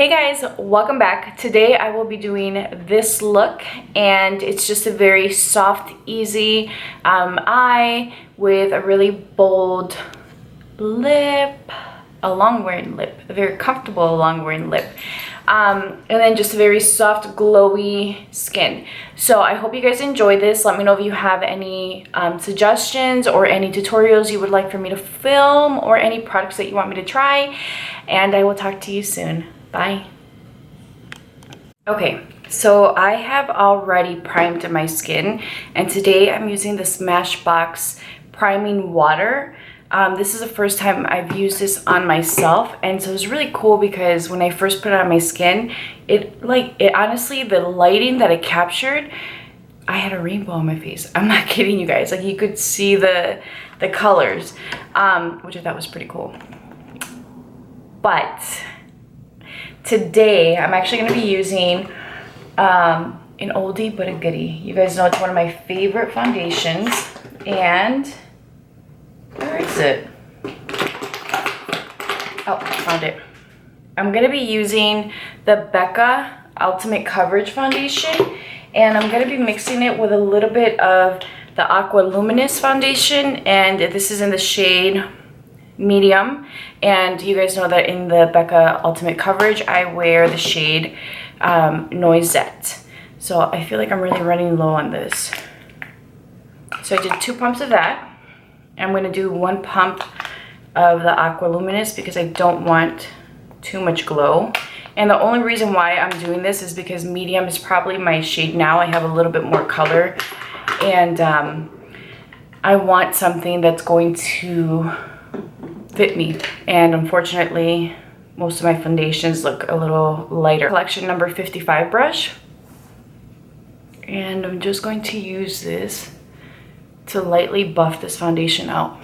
Hey guys, welcome back. Today I will be doing this look, and it's just a very soft, easy eye with a really bold lip, a long wearing lip, a very comfortable long wearing lip, and then just a very soft, glowy skin. So I hope you guys enjoy this. Let me know if you have any suggestions or any tutorials you would like for me to film or any products that you want me to try, and I will talk to you soon. Bye. Okay, so I have already primed my skin, and today I'm using the Smashbox priming water. This is the first time I've used this on myself, and so it's really cool because when I first put it on my skin, it honestly, the lighting that it captured, I had a rainbow on my face. I'm not kidding you guys. Like, you could see the colors, which I thought was pretty cool. But today, I'm actually going to be using an oldie but a goodie. You guys know it's one of my favorite foundations. And where is it? Oh, I found it. I'm going to be using the Becca Ultimate Coverage Foundation. And I'm going to be mixing it with a little bit of the Aqua Luminous Foundation. And this is in the shade medium, and you guys know that in the Becca Ultimate Coverage I wear the shade Noisette, so I feel like I'm really running low on this. So I did 2 pumps of that. I'm going to do 1 pump of the Aqua Luminous because I don't want too much glow, and the only reason why I'm doing this is because medium is probably my shade now. I have a little bit more color, and I want something that's going to fit me, and unfortunately most of my foundations look a little lighter. Collection number 55 brush, and I'm just going to use this to lightly buff this foundation out.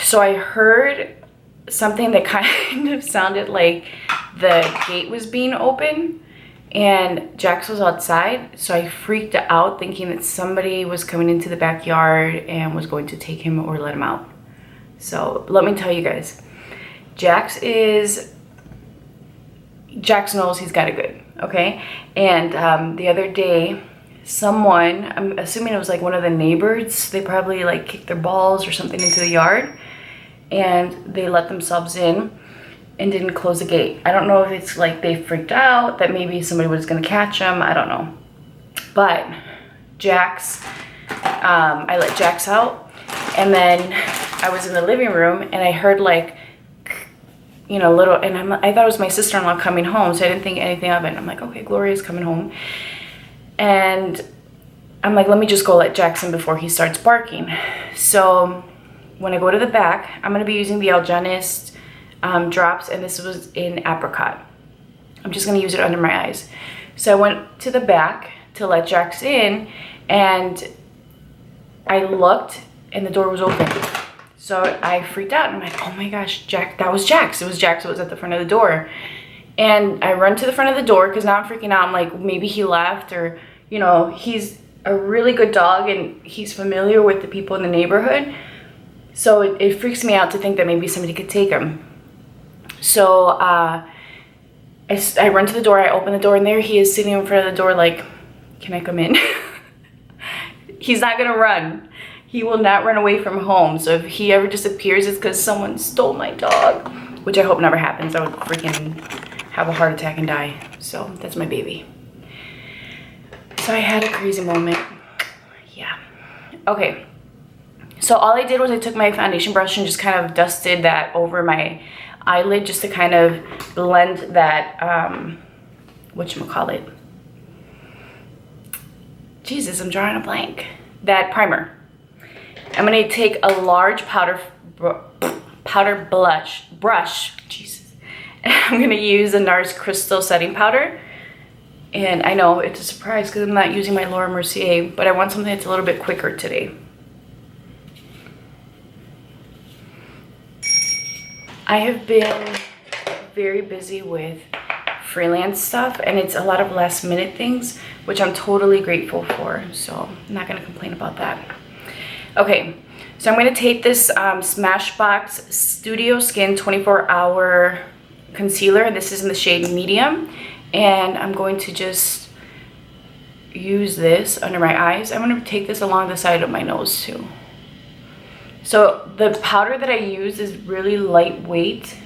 So I heard something that kind of sounded like the gate was being open, and Jax was outside, so I freaked out thinking that somebody was coming into the backyard and was going to take him or let him out. So let me tell you guys, Jax knows he's got it good, okay? And the other day, someone, I'm assuming it was like one of the neighbors, they probably like kicked their balls or something into the yard, and they let themselves in and didn't close the gate. I don't know if it's like they freaked out that maybe somebody was gonna catch them, I don't know. But Jax, I let Jax out, and then I was in the living room and I heard like, you know, little, and I thought it was my sister-in-law coming home, so I didn't think anything of it. I'm like, okay, Gloria's coming home. And I'm like, let me just go let Jax in before he starts barking. So when I go to the back, I'm gonna be using the Algenist drops, and this was in apricot. I'm just gonna use it under my eyes. So I went to the back to let Jax in, and I looked and the door was open. So I freaked out, and I'm like, oh my gosh, that was Jax. It was Jax that was at the front of the door. And I run to the front of the door because now I'm freaking out. I'm like, maybe he left, or, you know, he's a really good dog and he's familiar with the people in the neighborhood. So it freaks me out to think that maybe somebody could take him. So I run to the door, I open the door, and there he is sitting in front of the door like, can I come in? He's not gonna run. He will not run away from home. So if he ever disappears, it's because someone stole my dog, which I hope never happens. I would freaking have a heart attack and die. So that's my baby. So I had a crazy moment. Yeah. Okay. So all I did was I took my foundation brush and just kind of dusted that over my eyelid just to kind of blend that, whatchamacallit? Jesus, I'm drawing a blank. That primer. I'm going to take a large powder brush. Jesus. And I'm going to use the NARS Crystal Setting Powder. And I know it's a surprise because I'm not using my Laura Mercier, but I want something that's a little bit quicker today. I have been very busy with freelance stuff, and it's a lot of last minute things, which I'm totally grateful for, so I'm not gonna complain about that. Okay, so I'm gonna take this Smashbox Studio Skin 24-hour concealer. This is in the shade medium, and I'm going to just use this under my eyes. I'm gonna take this along the side of my nose too. So the powder that I use is really lightweight,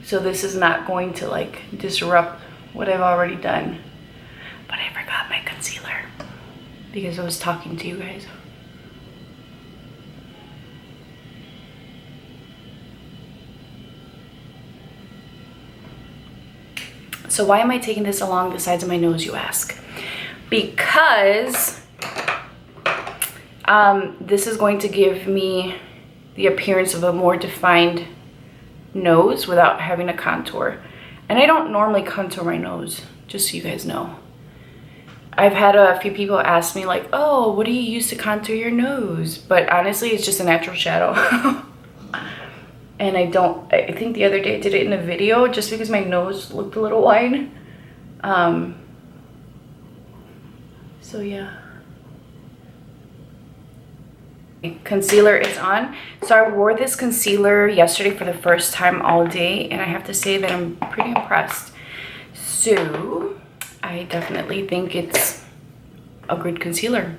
so this is not going to like disrupt what I've already done. But I forgot my concealer because I was talking to you guys. So why am I taking this along the sides of my nose, you ask? Because this is going to give me the appearance of a more defined nose without having a contour. And I don't normally contour my nose, just so you guys know. I've had a few people ask me like, oh, what do you use to contour your nose? But honestly, it's just a natural shadow. And I think the other day I did it in a video just because my nose looked a little wide. So yeah. Concealer is on. So I wore this concealer yesterday for the first time all day, and I have to say that I'm pretty impressed. So I definitely think it's a good concealer.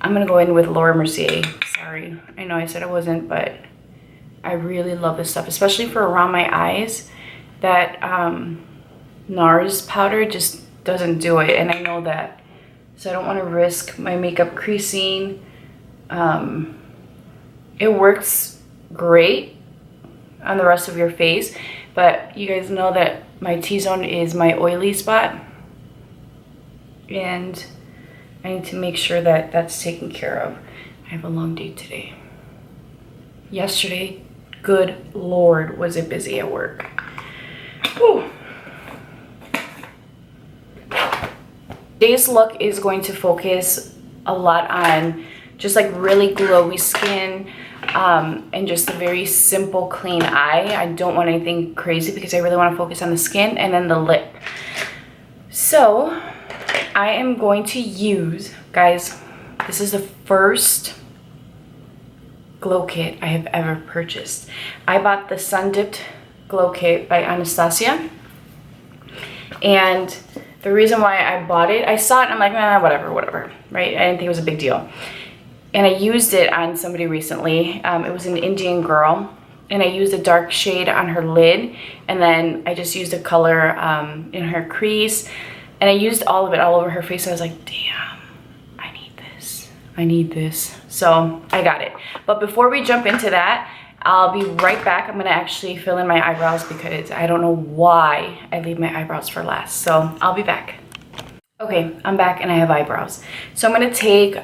I'm gonna go in with Laura Mercier. Sorry, I know I said I wasn't, but I really love this stuff, especially for around my eyes. That NARS powder just doesn't do it, and I know that. So I don't want to risk my makeup creasing. It works great on the rest of your face, but you guys know that my T-zone is my oily spot, and I need to make sure that that's taken care of. I have a long day today. Yesterday, good Lord, was it busy at work. Whew. Today's look is going to focus a lot on just like really glowy skin, and just a very simple clean eye. I don't want anything crazy because I really want to focus on the skin and then the lip. So I am going to use, guys, this is the first glow kit I have ever purchased. I bought the Sun Dipped Glow Kit by Anastasia, and the reason why I bought it, I saw it and I'm like, nah, whatever, right? I didn't think it was a big deal. And I used it on somebody recently. It was an Indian girl, and I used a dark shade on her lid, and then I just used a color in her crease, and I used all of it all over her face. I was like, damn, I need this. So I got it. But before we jump into that, I'll be right back. I'm gonna actually fill in my eyebrows because I don't know why I leave my eyebrows for last. So I'll be back. Okay, I'm back and I have eyebrows. So I'm gonna take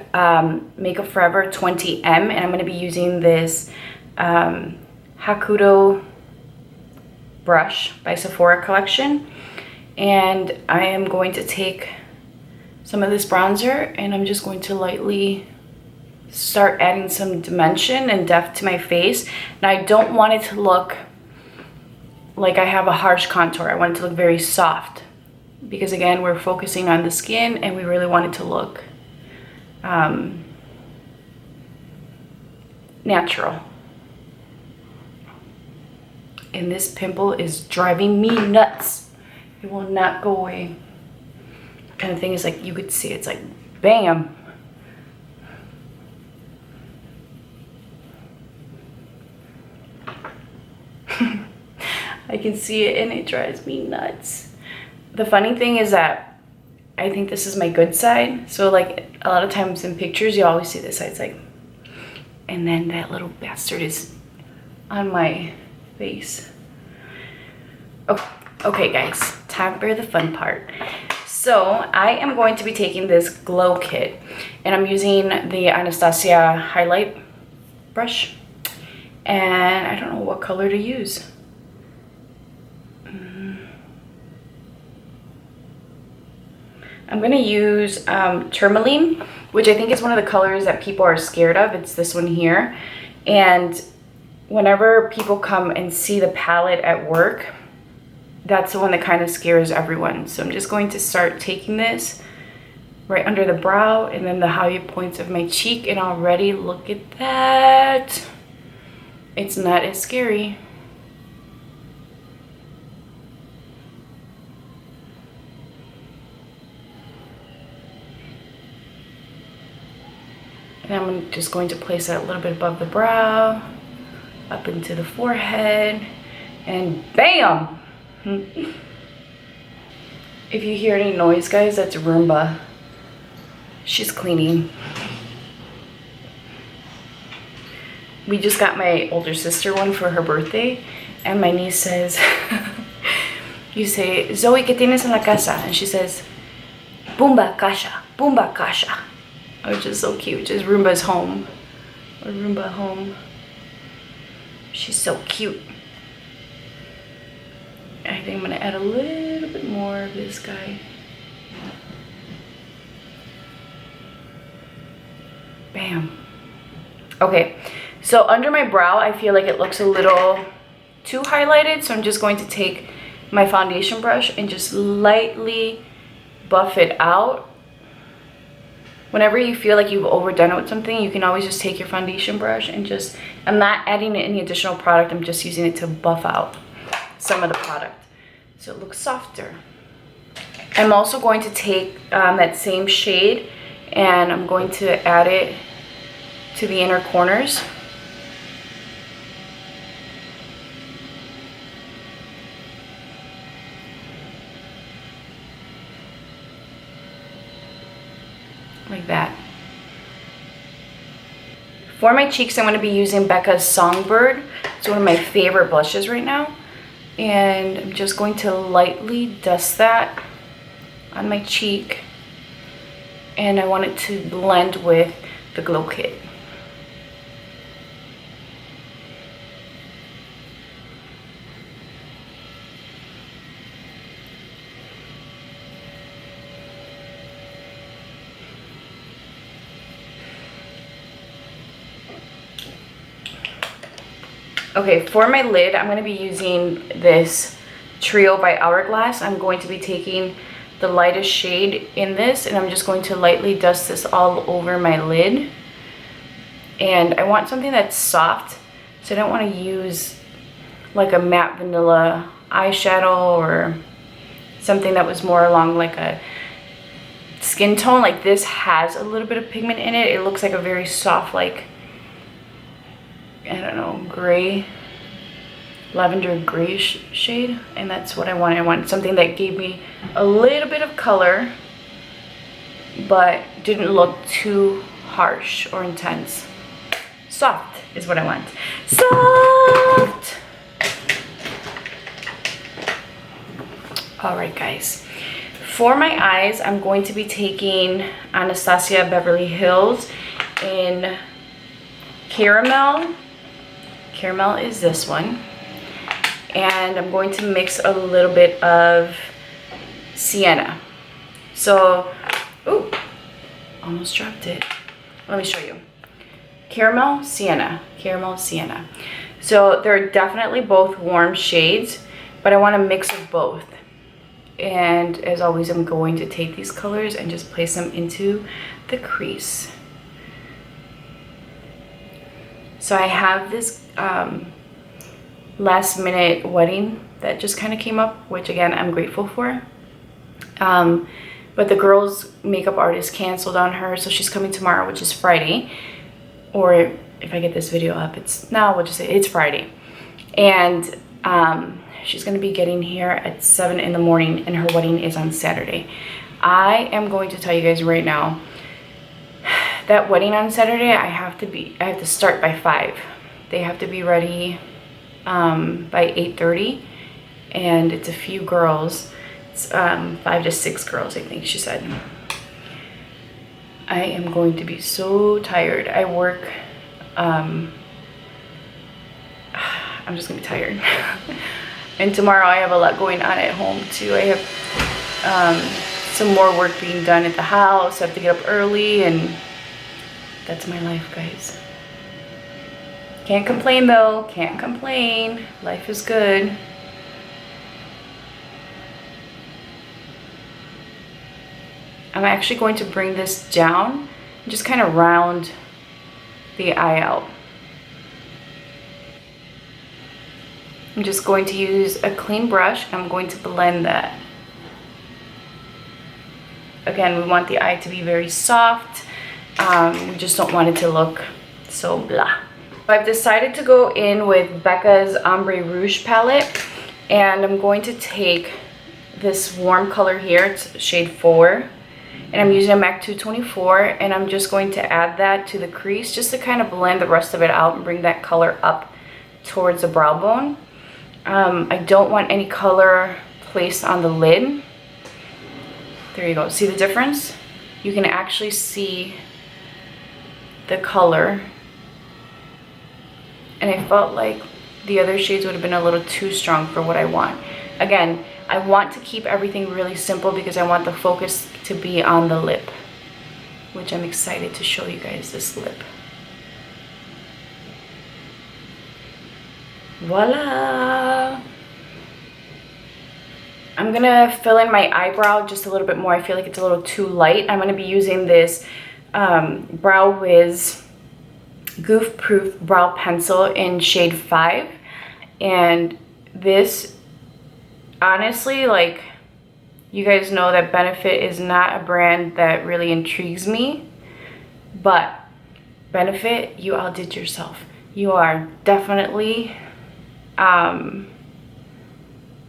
Makeup Forever 20M, and I'm gonna be using this Hakuto brush by Sephora collection. And I am going to take some of this bronzer, and I'm just going to lightly start adding some dimension and depth to my face. Now I don't want it to look like I have a harsh contour. I want it to look very soft, because again, we're focusing on the skin and we really want it to look natural. And this pimple is driving me nuts. It will not go away. Kind of thing is like, you could see it's like bam. I can see it and it drives me nuts. The funny thing is that I think this is my good side. So like a lot of times in pictures, you always see this side. It's like, and then that little bastard is on my face. Okay guys, time for the fun part. So I am going to be taking this glow kit, and I'm using the Anastasia highlight brush, and I don't know what color to use. I'm going to use tourmaline, which I think is one of the colors that people are scared of. It's this one here. And whenever people come and see the palette at work, that's the one that kind of scares everyone. So I'm just going to start taking this right under the brow and then the high points of my cheek, and already look at that. It's not as scary. And I'm just going to place that a little bit above the brow, up into the forehead, and bam! If you hear any noise, guys, that's Roomba. She's cleaning. We just got my older sister one for her birthday, and my niece says, you say, Zoe, ¿qué tienes en la casa? And she says, Bumba Kasha, Bumba Kasha. Which is so cute, just Roomba's home. Or Roomba home. She's so cute. I think I'm gonna add a little bit more of this guy. Bam. Okay, so under my brow, I feel like it looks a little too highlighted, so I'm just going to take my foundation brush and just lightly buff it out. Whenever you feel like you've overdone it with something, you can always just take your foundation brush and just, I'm not adding any additional product, I'm just using it to buff out some of the product so it looks softer. I'm also going to take that same shade and I'm going to add it to the inner corners. Like that. For my cheeks, I'm going to be using Becca's Songbird. It's one of my favorite blushes right now. And I'm just going to lightly dust that on my cheek. And I want it to blend with the Glow Kit. Okay, for my lid, I'm going to be using this Trio by Hourglass. I'm going to be taking the lightest shade in this, and I'm just going to lightly dust this all over my lid. And I want something that's soft, so I don't want to use like a matte vanilla eyeshadow or something that was more along like a skin tone. Like this has a little bit of pigment in it. It looks like a very soft, like, I don't know, gray, lavender gray shade, and that's what I want. I want something that gave me a little bit of color but didn't look too harsh or intense. Soft is what I want. Soft! Alright guys, for my eyes, I'm going to be taking Anastasia Beverly Hills in Caramel. Caramel is this one. And I'm going to mix a little bit of Sienna. So, ooh, almost dropped it. Let me show you. Caramel, Sienna, Caramel, Sienna. So they're definitely both warm shades, but I want to mix of both. And as always, I'm going to take these colors and just place them into the crease. So I have this last minute wedding that just kind of came up, which again, I'm grateful for. But the girl's makeup artist canceled on her, so she's coming tomorrow, which is Friday. Or if I get this video up, it's now, we'll just say it's Friday. And she's gonna be getting here at 7 in the morning, and her wedding is on Saturday. I am going to tell you guys right now, that wedding on Saturday, I have to start by 5. They have to be ready by 8:30, and it's a few girls. It's 5 to 6 girls, I think she said. I am going to be so tired. I work, I'm just gonna be tired. And tomorrow I have a lot going on at home too. I have some more work being done at the house. I have to get up early, and that's my life, guys. Can't complain though, can't complain. Life is good. I'm actually going to bring this down and just kind of round the eye out. I'm just going to use a clean brush and I'm going to blend that. Again, we want the eye to be very soft. We just don't want it to look so blah. I've decided to go in with Becca's Ombre Rouge palette, and I'm going to take this warm color here. It's shade 4, and I'm using a MAC 224, and I'm just going to add that to the crease just to kind of blend the rest of it out and bring that color up towards the brow bone. I don't want any color placed on the lid. There you go. See the difference? You can actually see the color. And I felt like the other shades would have been a little too strong for what I want. Again, I want to keep everything really simple because I want the focus to be on the lip, which I'm excited to show you guys this lip. Voila! I'm gonna fill in my eyebrow just a little bit more. I feel like it's a little too light. I'm gonna be using this Brow Wiz Goof Proof Brow Pencil in shade 5. And this, honestly, like, you guys know that Benefit is not a brand that really intrigues me. But Benefit, you outdid yourself. You are definitely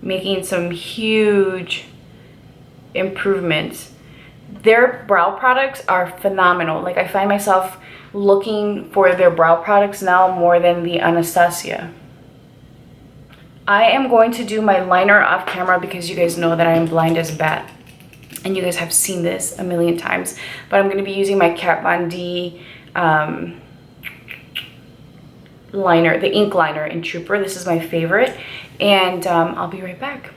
making some huge improvements. Their brow products are phenomenal. Like, I find myself looking for their brow products now more than the Anastasia. I am going to do my liner off camera because you guys know that I am blind as a bat. And you guys have seen this a million times. But I'm going to be using my Kat Von D liner, the ink liner in Trooper. This is my favorite. And I'll be right back.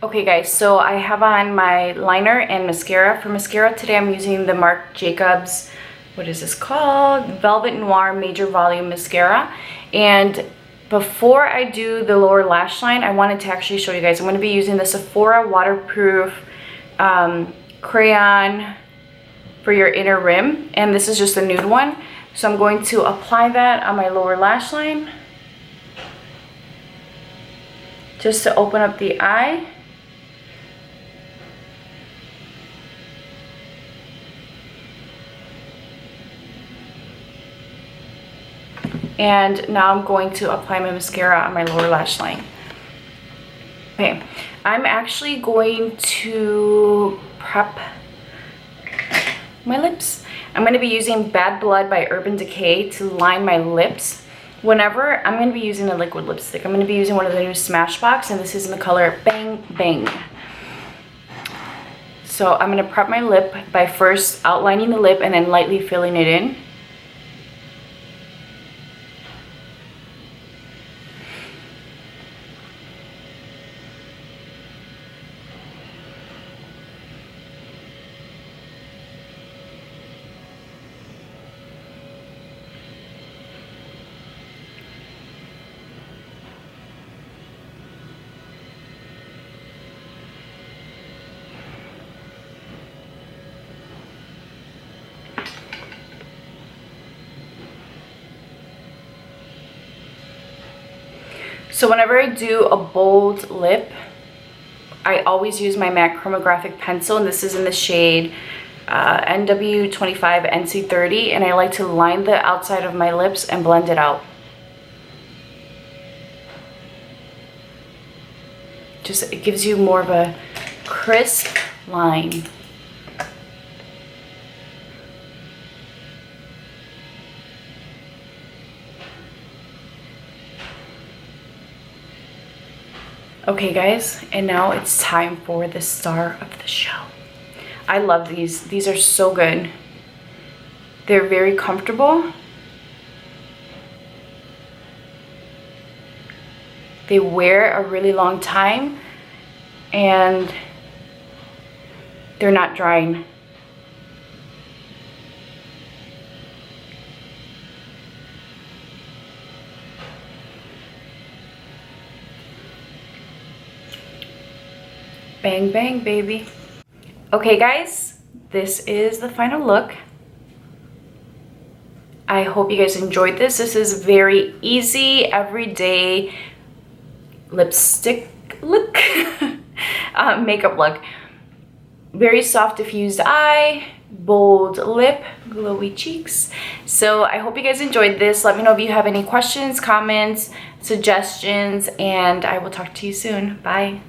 Okay guys, so I have on my liner and mascara. For mascara today I'm using the Marc Jacobs, what is this called? Velvet Noir Major Volume Mascara. And before I do the lower lash line, I wanted to actually show you guys. I'm going to be using the Sephora Waterproof Crayon for your inner rim. And this is just a nude one. So I'm going to apply that on my lower lash line, just to open up the eye. And now I'm going to apply my mascara on my lower lash line. Okay, I'm actually going to prep my lips. I'm going to be using Bad Blood by Urban Decay to line my lips. Whenever, I'm going to be using a liquid lipstick. I'm going to be using one of the new Smashbox, and this is in the color Bang Bang. So I'm going to prep my lip by first outlining the lip and then lightly filling it in. So whenever I do a bold lip, I always use my MAC Chromographic Pencil, and this is in the shade NW25 NC30, and I like to line the outside of my lips and blend it out. Just, it gives you more of a crisp line. Okay guys, and now it's time for the star of the show. I love these. These are so good. They're very comfortable. They wear a really long time, and they're not drying. Bang, bang, baby. Okay, guys, this is the final look. I hope you guys enjoyed this. This is very easy, everyday lipstick look, makeup look. Very soft diffused eye, bold lip, glowy cheeks. So I hope you guys enjoyed this. Let me know if you have any questions, comments, suggestions, and I will talk to you soon. Bye.